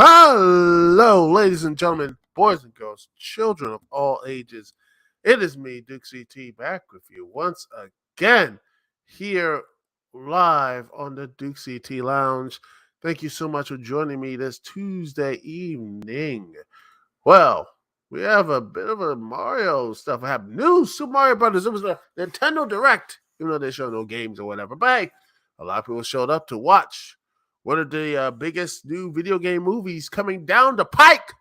Hello, ladies and gentlemen, boys and girls, children of all ages. It is me, Dukect, back with you once again here live on the Dukect Lounge. Thank you so much for joining me this Tuesday evening. Well, we have a bit of a Mario stuff. I have new Super Mario Brothers. It was a Nintendo Direct, even though they show no games or whatever. But hey, a lot of people showed up to watch one of the biggest new video game movies coming down the pike.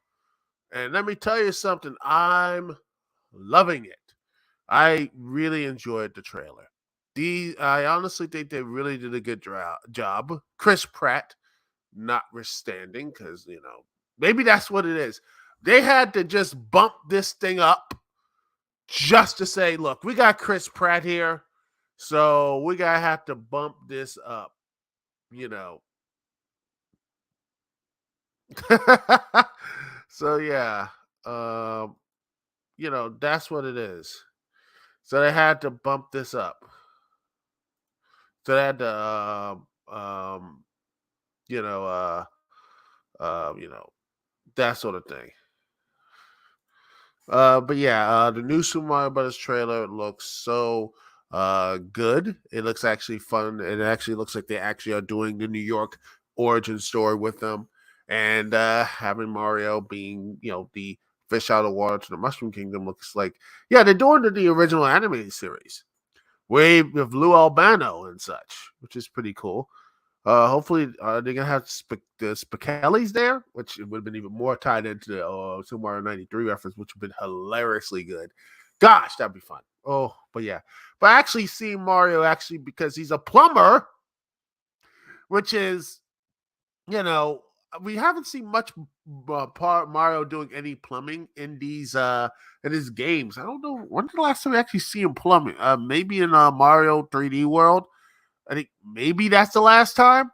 And let me tell you something, I'm loving it. I really enjoyed the trailer. I honestly think they really did a good job. Chris Pratt, notwithstanding, because, maybe that's what it is. They had to just bump this thing up just to say, look, we got Chris Pratt here, so we got to have to bump this up, So yeah, that's what it is. So they had to bump this up. So they had to, you know, that sort of thing. But yeah, the new Super Mario Brothers trailer looks so good. It looks actually fun. It actually looks like they actually are doing the New York origin story with them, and having Mario being, the fish out of water to the Mushroom Kingdom looks like, yeah, they're doing the original animated series, way with Lou Albano and such, which is pretty cool. Hopefully, they're gonna have the Spichellis there, which would have been even more tied into the Super Mario '93 reference, which would have been hilariously good. Gosh, that'd be fun. Oh, but yeah, but actually seeing Mario actually because he's a plumber, which is we haven't seen much Mario doing any plumbing in his games. I don't know when did the last time we actually see him plumbing. Maybe in Mario 3D World. I think maybe that's the last time.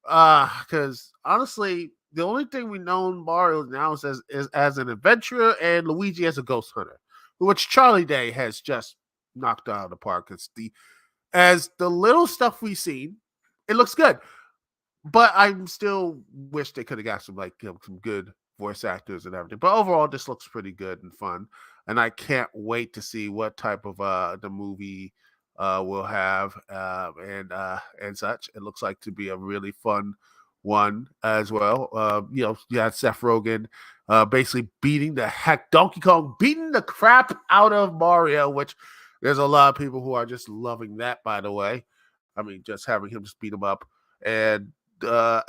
Because honestly, the only thing we know Mario now is as an adventurer and Luigi as a ghost hunter, which Charlie Day has just knocked out of the park. It's as the little stuff we've seen, it looks good. But I still wish they could have got some some good voice actors and everything. But overall, this looks pretty good and fun, and I can't wait to see what type of the movie will have and such. It looks like to be a really fun one as well. You had Seth Rogen basically beating the heck Donkey Kong, beating the crap out of Mario, which there's a lot of people who are just loving that. By the way, I mean just having him just beat him up and uh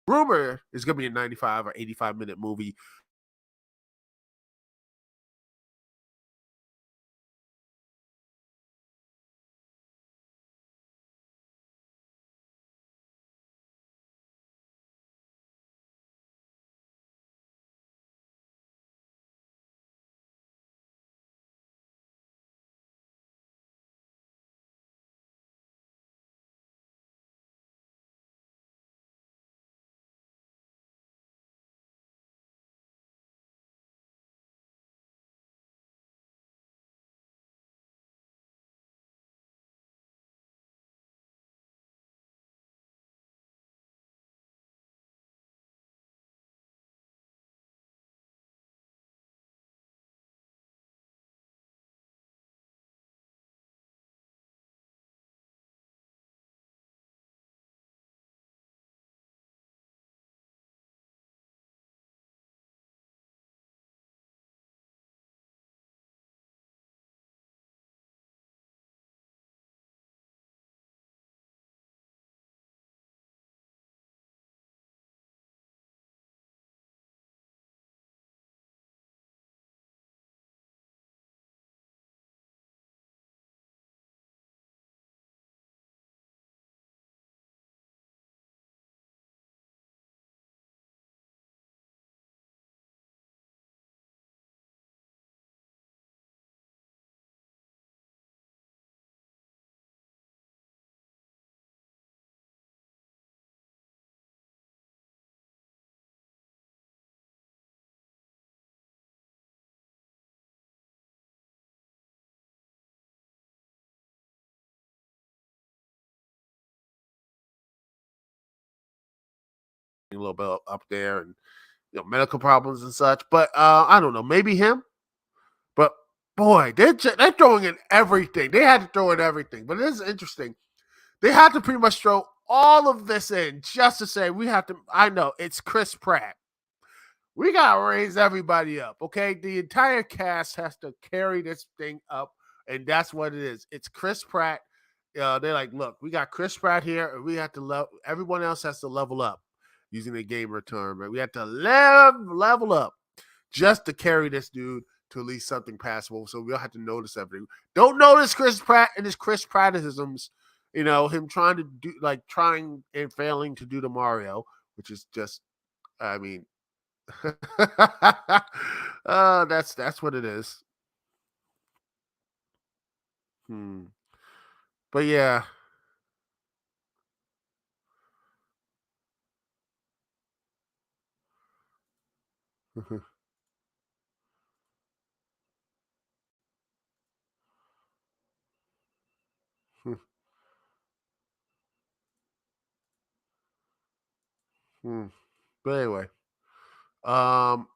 rumor is gonna be a 95 or 85-minute movie. A little bit up there and medical problems and such. But I don't know, maybe him. But boy, they're throwing in everything. They had to throw in everything. But it is interesting. They had to pretty much throw all of this in just to say we have to. I know it's Chris Pratt. We gotta raise everybody up, okay? The entire cast has to carry this thing up, and that's what it is. It's Chris Pratt. they're like, look, we got Chris Pratt here, and we have to everyone else has to level up using the gamer term, and we have to level up just to carry this dude to at least something passable. So we don't have to notice everything. Don't notice Chris Pratt and his Chris Prattisms. Him trying to do trying and failing to do the Mario, which is just, I mean, that's what it is. Hmm. But yeah. Hmm. But anyway, um,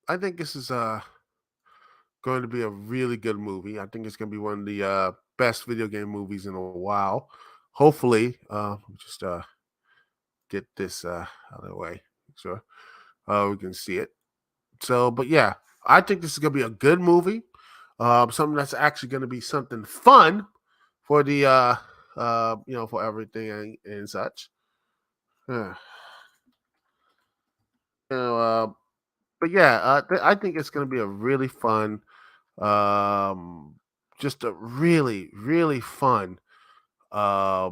I think this is going to be a really good movie. I think it's going to be one of the best video game movies in a while. Hopefully, just get this out of the way so we can see it. So, but yeah, I think this is going to be a good movie. Something that's actually going to be something fun for the for everything and such. you know, but yeah, I think it's going to be a really fun, um, just a really really fun a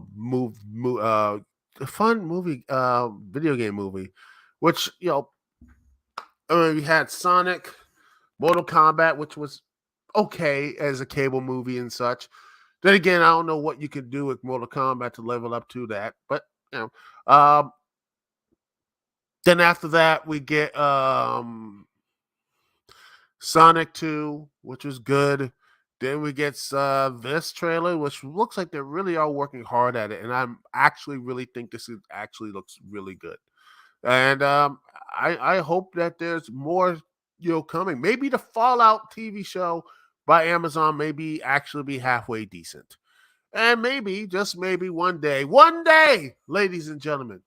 fun movie, video game movie, which we had Sonic, Mortal Kombat, which was okay as a cable movie and such. Then again, I don't know what you could do with Mortal Kombat to level up to that, but you know, then after that we get Sonic 2, which was good. Then we get this trailer, which looks like they really are working hard at it, and I'm actually really think this actually looks really good. And I hope that there's more coming. Maybe the Fallout TV show by Amazon maybe actually be halfway decent, and maybe just maybe one day, ladies and gentlemen,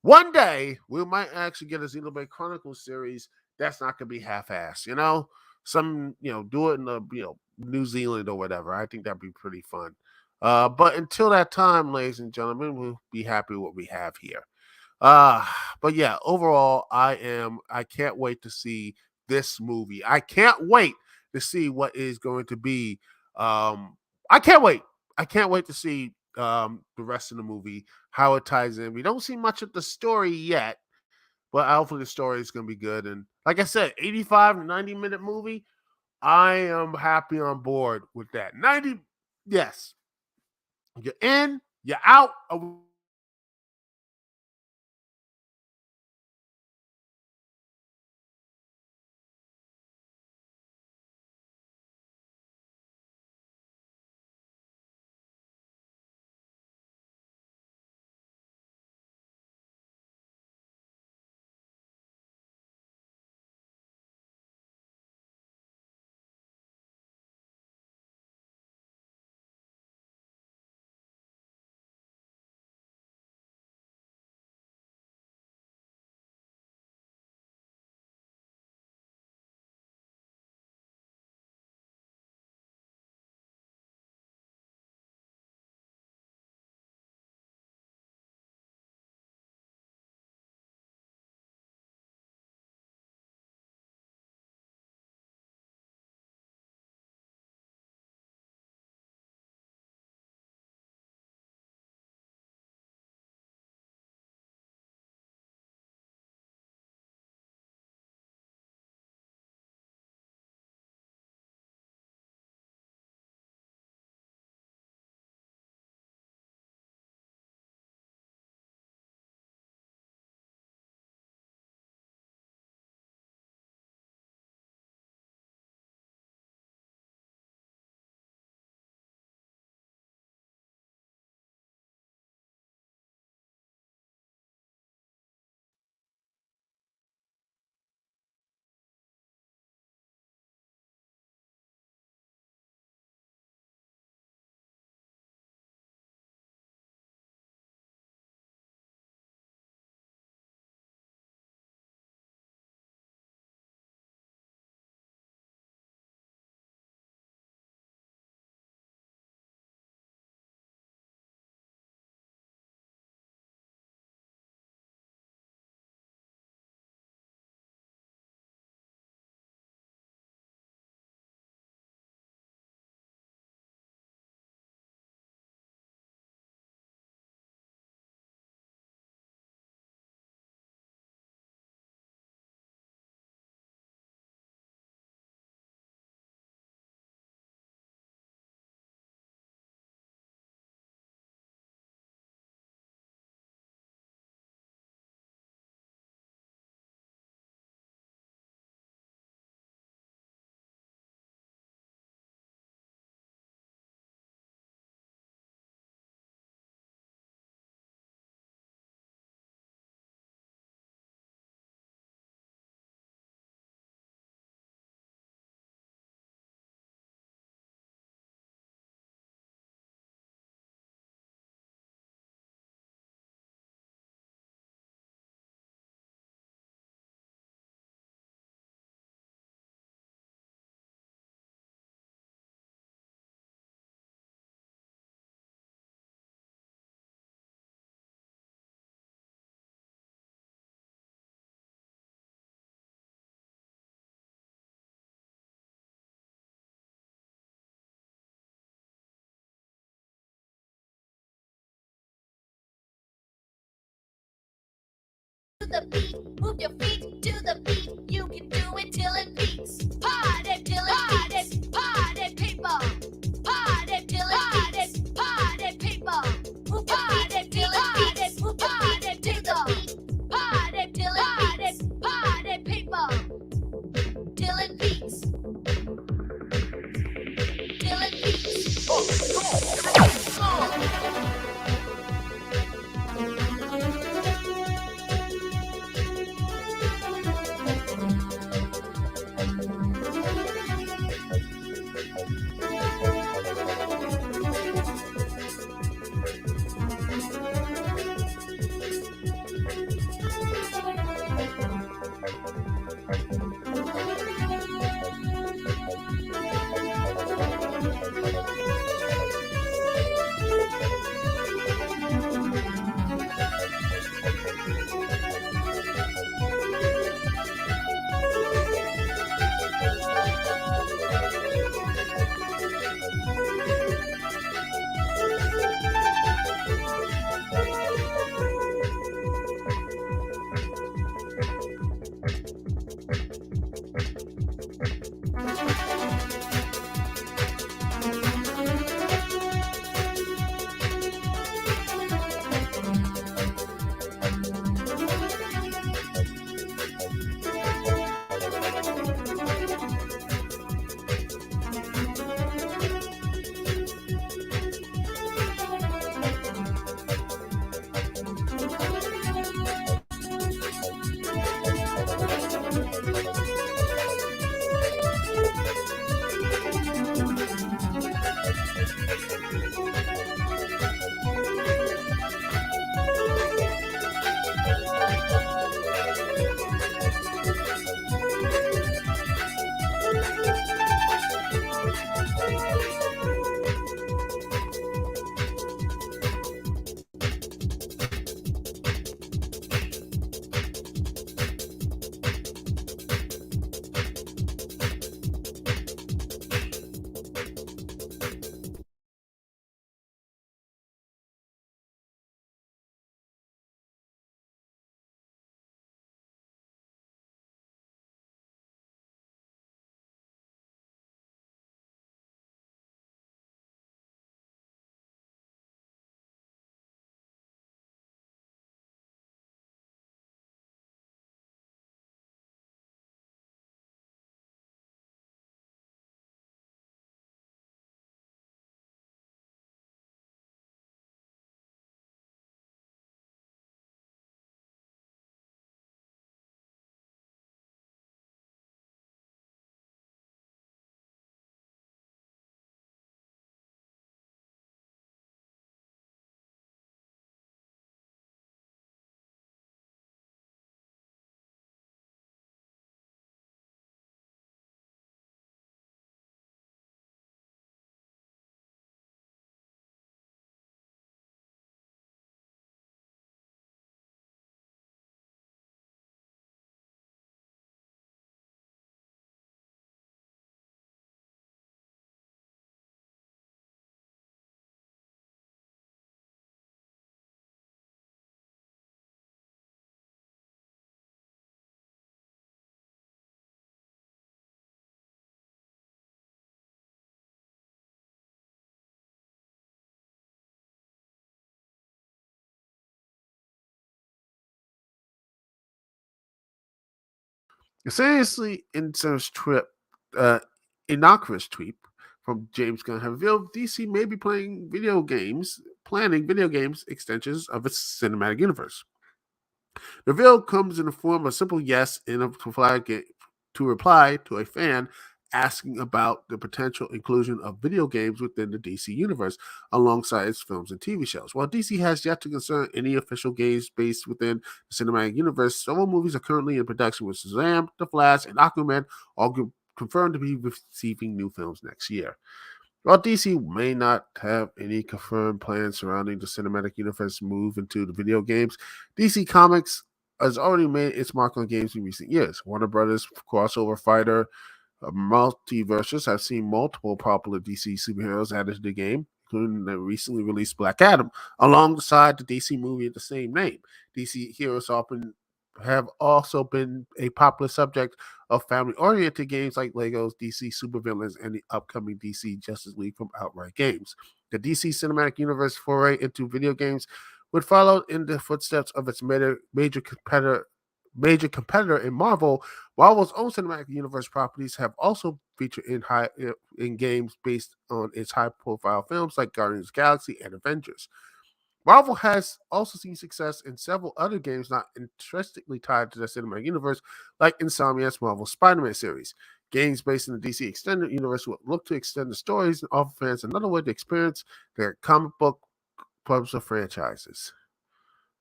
one day we might actually get a Xenoblade Chronicles series that's not going to be half-assed. Some do it in the New Zealand or whatever. I think that'd be pretty fun. But until that time, ladies and gentlemen, we'll be happy with what we have here. Uh, but yeah, overall, I can't wait to see this movie. I can't wait to see what is going to be. I can't wait. I can't wait to see the rest of the movie, how it ties in. We don't see much of the story yet, but hopefully the story is going to be good. And like I said, 85 to 90-minute movie. I am happy on board with that. 90, yes. You're in, you're out. the beat. Move your feet to the beat. You can do it till it peaks. Party till it peaks. Party people. Party till it peaks. Party people. Move your feet till it peaks. Move your feet to the beat. Party till it peaks. Party people. Till it peaks. Till it peaks. A seriously uh, innocuous tweet from James Gunn have revealed DC may be planning video games extensions of its cinematic universe. The reveal comes in the form of a simple yes in a reply to a fan asking about the potential inclusion of video games within the DC universe alongside its films and TV shows. While DC has yet to concern any official games based within the cinematic universe, several movies are currently in production with Shazam, The Flash, and Aquaman all confirmed to be receiving new films next year. While DC may not have any confirmed plans surrounding the cinematic universe move into the video games, DC Comics has already made its mark on games in recent years. Warner Brothers crossover fighter multiverses have seen multiple popular DC superheroes added to the game, including the recently released Black Adam, alongside the DC movie of the same name. DC heroes often have also been a popular subject of family-oriented games like Lego's DC Supervillains and the upcoming DC Justice League from Outright Games. The DC Cinematic Universe foray into video games would follow in the footsteps of its major competitor in Marvel. Marvel's own cinematic universe properties have also featured in games based on its high-profile films like Guardians of the Galaxy and Avengers. Marvel has also seen success in several other games not intrinsically tied to the cinematic universe, like Insomniac's Marvel Spider-Man series. Games based in the DC Extended Universe will look to extend the stories and offer fans another way to experience their comic book publisher franchises,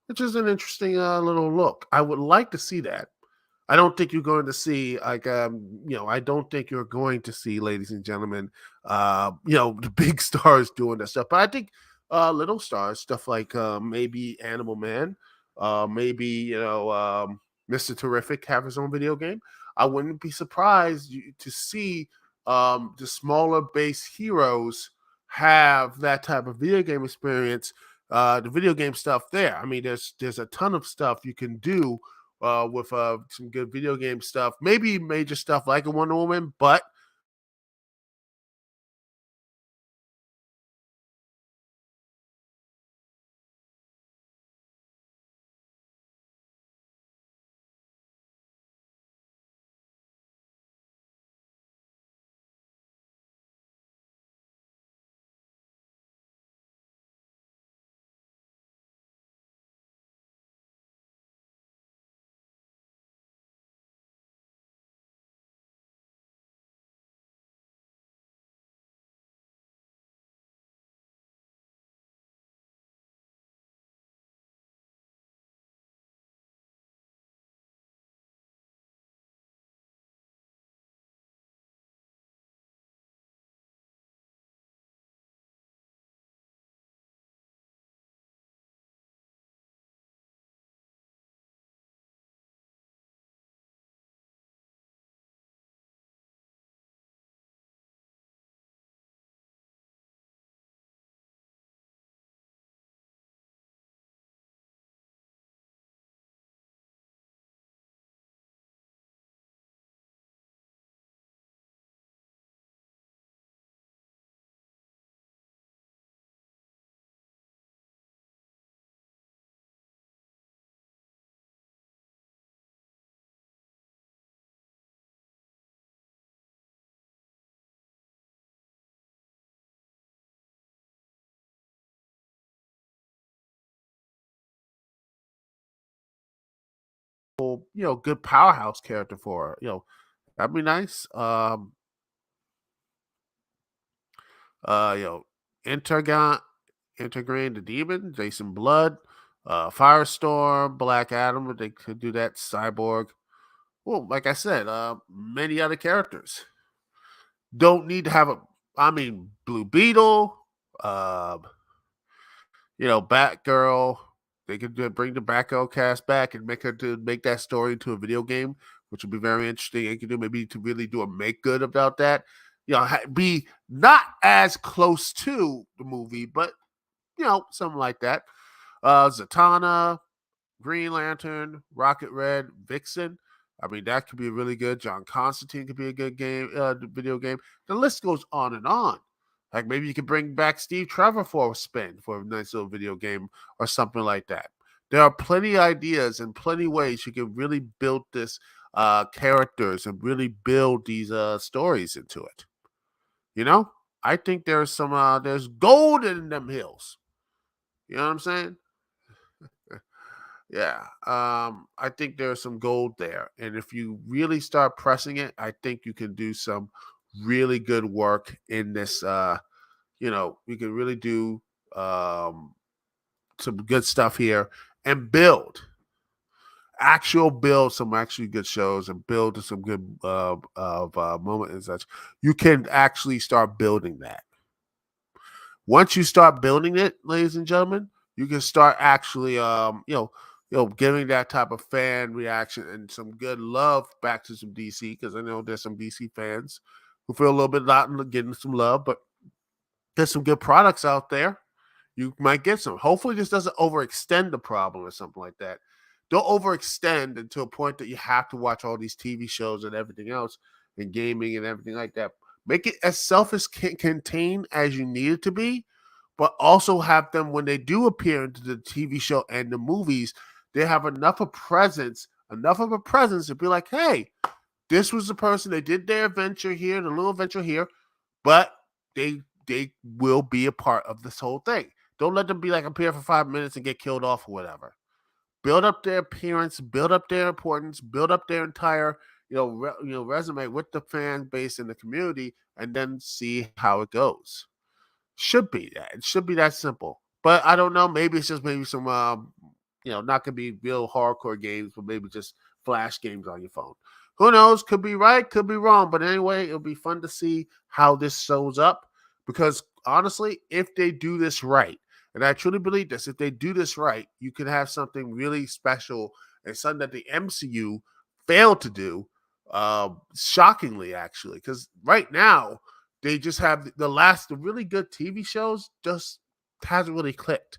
which is an interesting little look. I would like to see that. I don't think you're going to see I don't think you're going to see, ladies and gentlemen, the big stars doing that stuff. But I think little stars, stuff like maybe Animal Man, maybe Mr. Terrific have his own video game. I wouldn't be surprised to see the smaller base heroes have that type of video game experience. The video game stuff there. I mean, there's a ton of stuff you can do with some good video game stuff, maybe major stuff like a Wonder Woman, but good powerhouse character for her. That'd be nice. Uh, you know, Intergon, Intergrain the Demon, Jason Blood, Firestorm, Black Adam. They could do that. Cyborg. Well, like I said, many other characters don't need to have a. I mean, Blue Beetle, uh, Batgirl. They could bring the Batgirl cast back and make that story into a video game, which would be very interesting. They could do maybe to really do a make good about that. Be not as close to the movie, but something like that. Zatanna, Green Lantern, Rocket Red, Vixen. I mean, that could be really good. John Constantine could be a good video game. The list goes on and on. Like maybe you could bring back Steve Trevor for a spin for a nice little video game or something like that. There are plenty of ideas and plenty of ways you can really build this characters and really build these stories into it. I think there's gold in them hills. You know what I'm saying? Yeah. I think there's some gold there. And if you really start pressing it, I think you can do some really good work in this. We can really do some good stuff here and build some actually good shows and build some good moment and such. You can actually start building that. Once you start building it, ladies and gentlemen, you can start actually, giving that type of fan reaction and some good love back to some DC, because I know there's some DC fans who feel a little bit not getting some love, but there's some good products out there. You might get some. Hopefully, this doesn't overextend the problem or something like that. don't overextend until a point that you have to watch all these TV shows and everything else and gaming and everything like that. Make it as self-contained as you need it to be, but also have them when they do appear into the TV show and the movies, they have enough of a presence to be like, hey, this was the person, they did their adventure here, the little adventure here, but they will be a part of this whole thing. Don't let them be like appear for 5 minutes and get killed off or whatever. Build up their appearance, build up their importance, build up their entire resume with the fan base and the community, and then see how it goes. Should be that. It should be that simple. But I don't know. Maybe it's just maybe some not gonna be real hardcore games, but maybe just flash games on your phone. Who knows? Could be right, could be wrong. But anyway, it'll be fun to see how this shows up. Because honestly, if they do this right, and I truly believe this, if they do this right, you can have something really special and something that the MCU failed to do. Shockingly, actually, because right now they just have the really good TV shows just hasn't really clicked.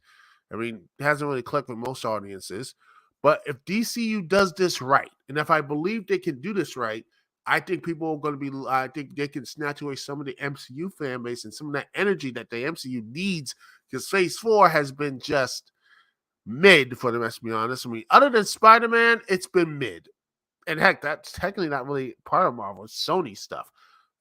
I mean, it hasn't really clicked with most audiences. But if DCU does this right, and if I believe they can do this right, I think people are going to be. I think they can snatch away some of the MCU fan base and some of that energy that the MCU needs, because Phase 4 has been just mid for them. Let's be honest. I mean, other than Spider-Man, it's been mid. And heck, that's technically not really part of Marvel. It's Sony stuff.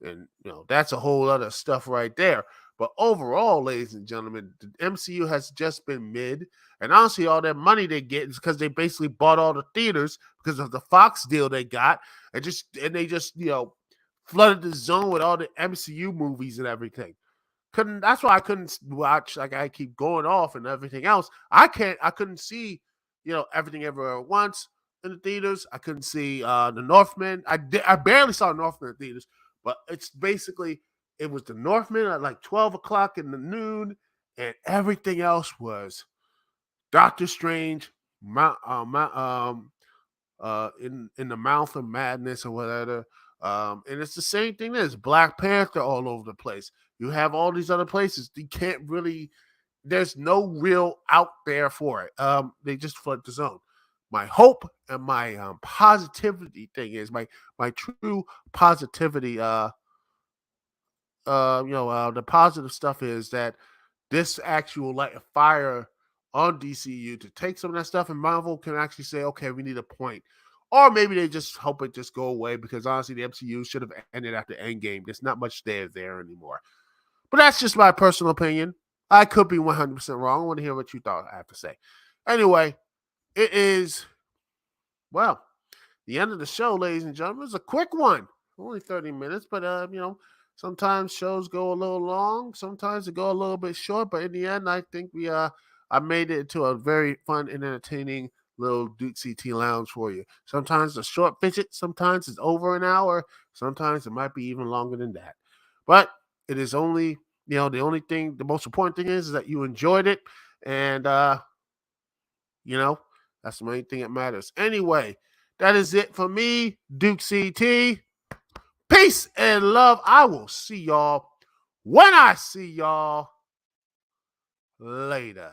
And, that's a whole other stuff right there. But overall, ladies and gentlemen, the MCU has just been mid. And honestly, all that money they get is because they basically bought all the theaters because of the Fox deal they got. And they just flooded the zone with all the MCU movies and everything. That's why I couldn't watch, like, I keep going off and everything else. I couldn't see, everything everywhere at once in the theaters. I couldn't see the Northman. I barely saw Northman in theaters, but it's basically, it was the Northman at like 12 o'clock in the noon, and everything else was Doctor Strange, in the Mouth of Madness or whatever. And it's the same thing. There's Black Panther all over the place. You have all these other places. You can't really. There's no real out there for it. They just flood the zone. My hope and my positivity thing is my true positivity. The positive stuff is that this actual light a fire on DCU to take some of that stuff, and Marvel can actually say, okay, we need a point. Or maybe they just hope it just go away, because honestly, the MCU should have ended after Endgame. There's not much there anymore. But that's just my personal opinion. I could be 100% wrong. I want to hear what you thought I have to say. Anyway, it is, well, the end of the show, ladies and gentlemen. It's a quick one. Only 30 minutes, but, sometimes shows go a little long. Sometimes they go a little bit short. But in the end, I think I made it into a very fun and entertaining little Dukect Lounge for you. Sometimes a short fidget. Sometimes it's over an hour. Sometimes it might be even longer than that. But it is only, the most important thing is that you enjoyed it. And, that's the main thing that matters. Anyway, that is it for me, Dukect. Peace and love. I will see y'all when I see y'all later.